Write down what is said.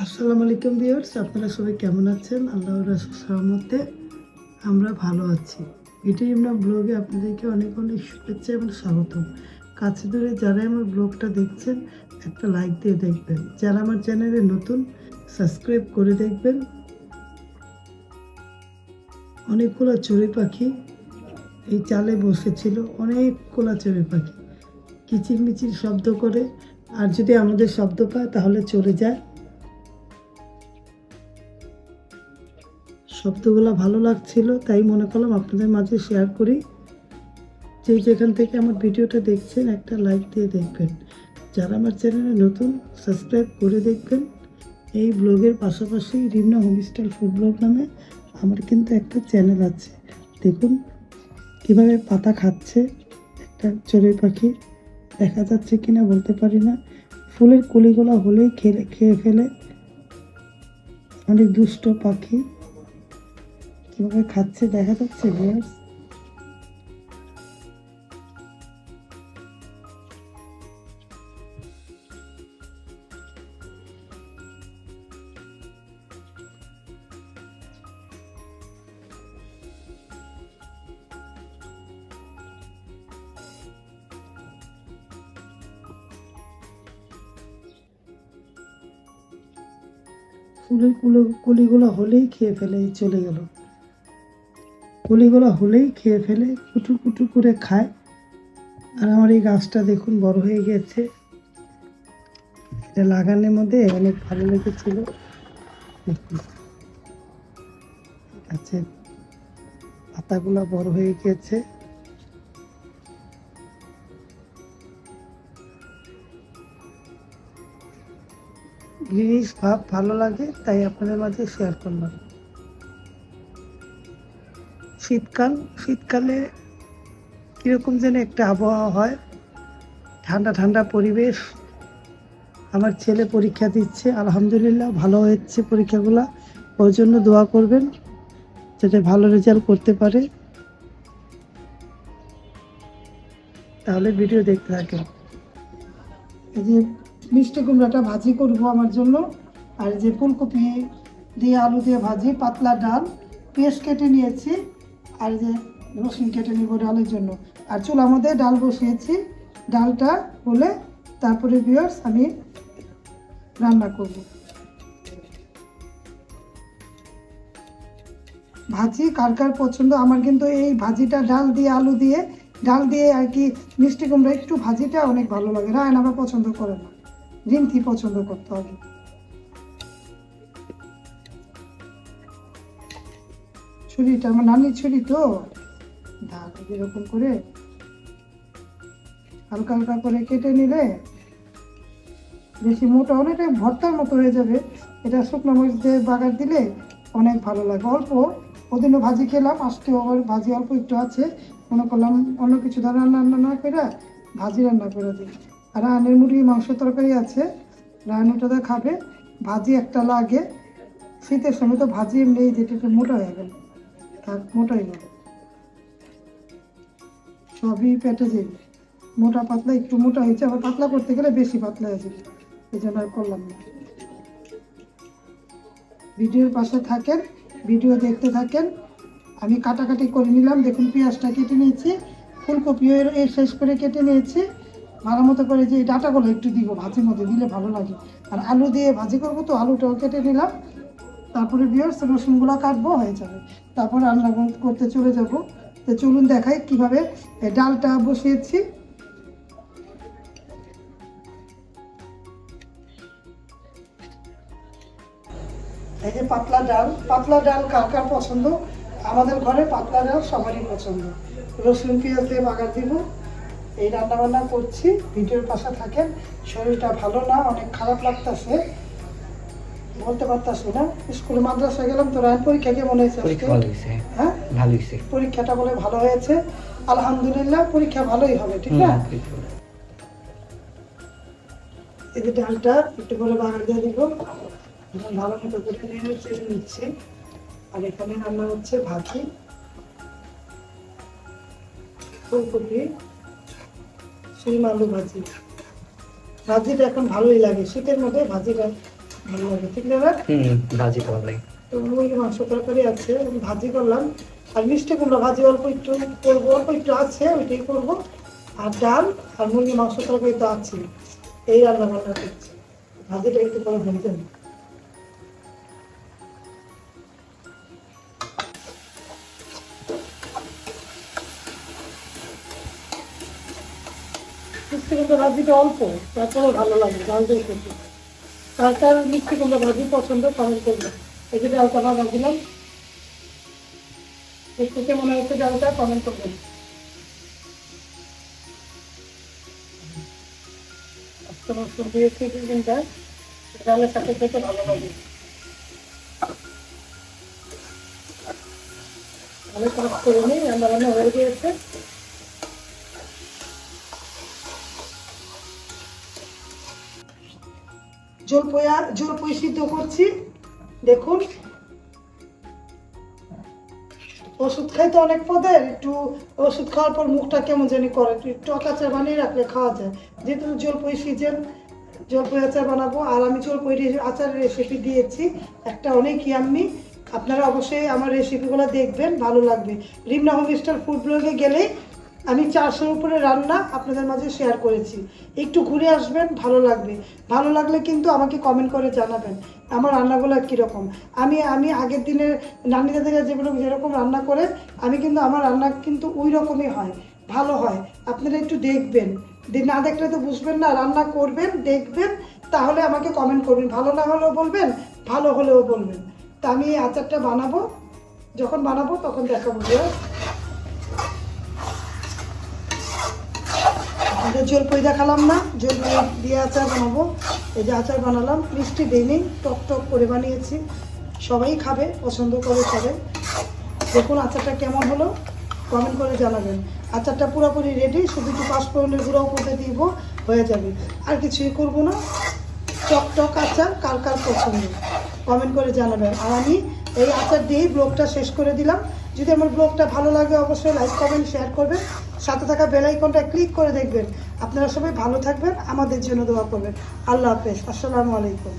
আসসালামু আলাইকুম ভিউয়ার্স, আপনারা সবাই কেমন আছেন? আল্লাহর রহমতে আমরা ভালো আছি। ভিডিও ব্লগে আপনাদেরকে অনেক অনেক শুভেচ্ছা এবং স্বাগতম। কাছে দূরে যারা আমার ব্লগটা দেখছেন একটা লাইক দিয়ে দেখবেন, যারা আমার চ্যানেলে নতুন সাবস্ক্রাইব করে দেখবেন। অনেকগুলো চড়ুই পাখি এই চালে বসেছিল, অনেকগুলো চড়ুই পাখি কিচিরমিচির শব্দ করে, আর যদি আমাদের শব্দ পায় তাহলে চলে যায়। শব্দগুলো ভালো লাগছিল, তাই মনে করলাম আপনাদের মাঝে শেয়ার করি। যেখান থেকে আমার ভিডিওটা দেখছেন একটা লাইক দিয়ে দেখবেন, যারা আমার চ্যানেলে নতুন সাবস্ক্রাইব করে দেখবেন। এই ব্লগের পাশাপাশি রিমনা হোমস্টাইল ফুড ব্লগ নামে আমার কিন্তু একটা চ্যানেল আছে। দেখুন কিভাবে পাতা খাচ্ছে একটা চড়ুই পাখি, দেখা যাচ্ছে কিনা বলতে পারি না। ফুলের কলিগুলো হলেই খেয়ে ফেলে। অনেক দুষ্ট পাখি, কিভাবে খাচ্ছে দেখা যাচ্ছে ভিউয়ার্স। ফুলের কলিগুলো হলেই খেয়ে ফেলে, চলে গেল। কলিগুলো হলেই খেয়ে ফেলে, কুটু কুটু করে খায়। আর আমার এই গাছটা দেখুন বড় হয়ে গেছে। এটা লাগানোর মধ্যে অনেক ভালো লেগেছিল। দেখুন গাছের পাতাগুলো বড় হয়ে গেছে। জিনিস ভালো লাগে, তাই আপনাদের মাঝে শেয়ার করলাম। শীতকালে কিরকম যেন একটা আবহাওয়া হয়, ঠান্ডা ঠান্ডা পরিবেশ। আমার ছেলে পরীক্ষা দিচ্ছে, আলহামদুলিল্লাহ ভালো হচ্ছে পরীক্ষাগুলো। ওর জন্য দোয়া করবেন যাতে ভালো রেজাল্ট করতে পারে। তাহলে ভিডিও দেখতে থাকেন। এই যে মিষ্টি কুমড়াটা ভাজি করবো আমার জন্য, আর যে ফুলকপি দিয়ে আলু দিয়ে ভাজি, পাতলা ডাল, পেঁয়াজ কেটে নিয়েছি, আর যে রসুন কেটে নিব ডালের জন্য। আর চুলার মধ্যে ডাল বসিয়েছি, ডালটা হলে তারপরে ভিউয়ার্স আমি রান্না করব। ভাজি কার কার পছন্দ, আমার কিন্তু এই ভাজিটা ডাল দিয়ে আলু দিয়ে ডাল দিয়ে আর কি মিষ্টি কুমড়া একটু ভাজিটা অনেক ভালো লাগে। রায়ন আবার পছন্দ করে না, রিমকি পছন্দ করতে হবে। ছুরিটা আমার নানির ছুরি তো, ডাল এরকম করে হালকা হালকা করে কেটে নিলে বেশি মোটা হলে এটা ভর্তার মতো হয়ে যাবে। এটা শুকনো মরিচ দিয়ে বাগার দিলে অনেক ভালো লাগে। অল্প ওদিনও ভাজি খেলাম, আজকেও আবার ভাজি অল্প একটু আছে, মনে করলাম অন্য কিছু ধর রান্না না করে ভাজি রান্না করে দিই। আর রানের মুরগির মাংস তরকারি আছে, রান ওটা খাবে। ভাজি একটা লাগে, শীতের সময় তো ভাজি এমনি যেটা একটু মোটা হয়ে গেল, থাক মোটা হয়ে গেল, সবই পেটে যাবে। মোটা পাতলা একটু মোটা হয়েছে, আবার পাতলা করতে গেলে বেশি পাতলা হয়ে যাবে, এই জন্য আর করলাম না। ভিডিওর পাশে থাকেন, ভিডিও দেখতে থাকেন। আমি কাটাকাটি করে নিলাম, দেখুন পেঁয়াজটা কেটে নিয়েছি, ফুলকপিও এর শেষ করে কেটে নিয়েছি। ভালো মতো করে যে ডাঁটাগুলো একটু দিব, ভাজির মধ্যে দিলে ভালো লাগে। আর আলু দিয়ে ভাজি করবো তো আলুটাও কেটে নিলাম। তারপরে ভিউয়ার্স রসুনগুলো কাটবো, হয়ে যাবে। তারপর রান্না করতে চলে যাব। তো চলুন দেখাই কিভাবে ডালটা বসিয়েছি। এই যে পাতলা ডাল কার কার পছন্দ? আমাদের ঘরে পাতলা ডাল সবারই পছন্দ। রসুন পেঁয়াজ দিয়ে বাগার দিব। এই রান্না বান্না করছি, ভিডিওর পাশে থাকেন। শরীরটা ভালো না, অনেক খারাপ লাগতেছে, বলতে পারতাছি না। স্কুলে মাদ্রাসায় গেলাম তো। রায়ন পরীক্ষা কেমন হয়েছে? হ্যাঁ ভালো হয়েছে, পরীক্ষাটা বলে ভালো হয়েছে, আলহামদুলিল্লাহ। পরীক্ষা ভালোই হবে, ঠিক না? এই যে ডালটা একটু করে বাগার দিয়ে দিব, ভালো মতো করে নেড়ে চেড়ে নিচ্ছি। আর এখানে রান্না হচ্ছে ভাজি, ফুলকপি, শিম আলু ভাজি। ভাজিটা এখন ভালোই লাগে, শীতের মধ্যে ভাজিটা ভালো লাগে, ঠিক না এবার? ভাজি ভালো লাগে। তো মুরগি মাংস তরকারি আছে, আমি ভাজি করলাম। আর মিষ্টি কুমড়া ভাজি অল্প একটু করবো, অল্প একটু আছে, ওইটাই করবো। আর ডাল আর মুরগি মাংস তরকারি তো আছে, এই রান্না বান্না করছি। ভাজিটা একটু করে ভেজে নিই। মিষ্টি কুমড়া ভাজিটা অল্প, তারপরে ভালো লাগে ডাল দিয়ে খেতে। কার কার মিষ্টি কুমড়া ভাজি পছন্দ কমেন্ট করবেন। এই যে ডালটা ভাজা দিলাম, দেখতে কেমন হয়েছে ডালটা কমেন্ট করবেন। আজকে মশলা দিয়েছি চিকেনটা, ডালের সাথে খেতে ভালো লাগে। ভালো কাজ করে নিই, রান্না বান্না হয়ে গিয়েছে। জলপই সিদ্ধ করছি, দেখুন। ওষুধ খাই তো অনেক পদের, একটু ওষুধ খাওয়ার পর মুখটা কেমন জানি করে, একটু টক আচার বানিয়ে রাখলে খাওয়া যায়। যেহেতু জলপই সিজন, জলপই আচার বানাবো। আর আমি জলপই আচারের রেসিপি দিয়েছি একটা, অনেক ইয়াম্মি। আপনারা অবশ্যই আমার রেসিপিগুলো দেখবেন, ভালো লাগবে। রিমনা হোমস্টার ফুড ব্লগে গেলে আমি 400-র উপরে রান্না আপনাদের মাঝে শেয়ার করেছি। একটু ঘুরে আসবেন, ভালো লাগবে। ভালো লাগলে কিন্তু আমাকে কমেন্ট করে জানাবেন আমার রান্নাগুলো কীরকম। আমি আগের দিনের নানি দাদিরা যেরকম রান্না করে, আমি কিন্তু আমার রান্না কিন্তু ওই রকমই হয়, ভালো হয়। আপনারা একটু দেখবেন, না দেখলে তো বুঝবেন না। রান্না করবেন, দেখবেন, তাহলে আমাকে কমেন্ট করবেন। ভালো না হলেও বলবেন, ভালো হলেও বলবেন। তা আমি এই আচারটা বানাবো, যখন বানাবো তখন দেখাবো। জলপই দেখালাম না, জলপই দিয়ে আচার বানাবো। এই যে আচার বানালাম, মিষ্টি দিইনি, টক টক করে বানিয়েছি। সবাই খাবে, পছন্দ করে সবাই। দেখুন আচারটা কেমন হলো, কমেন্ট করে জানাবেন। আচারটা পুরোপুরি রেডি, শুধু একটু পাঁচফোড়নের গুঁড়ো উপরে দিব, হয়ে যাবে। আর কিছুই করবো না। টক টক আচার কার কার পছন্দ কমেন্ট করে জানাবেন। আর আমি এই আচার দিয়েই ব্লগটা শেষ করে দিলাম। যদি আমার ব্লগটা ভালো লাগে অবশ্যই লাইক কমেন্ট শেয়ার করবেন, সাথে থাকা বেল আইকনটা ক্লিক করে দেখবেন। আপনারা সবাই ভালো থাকবেন, আমাদের জন্য দোয়া করবেন। আল্লাহ হাফেজ, আসসালামু আলাইকুম।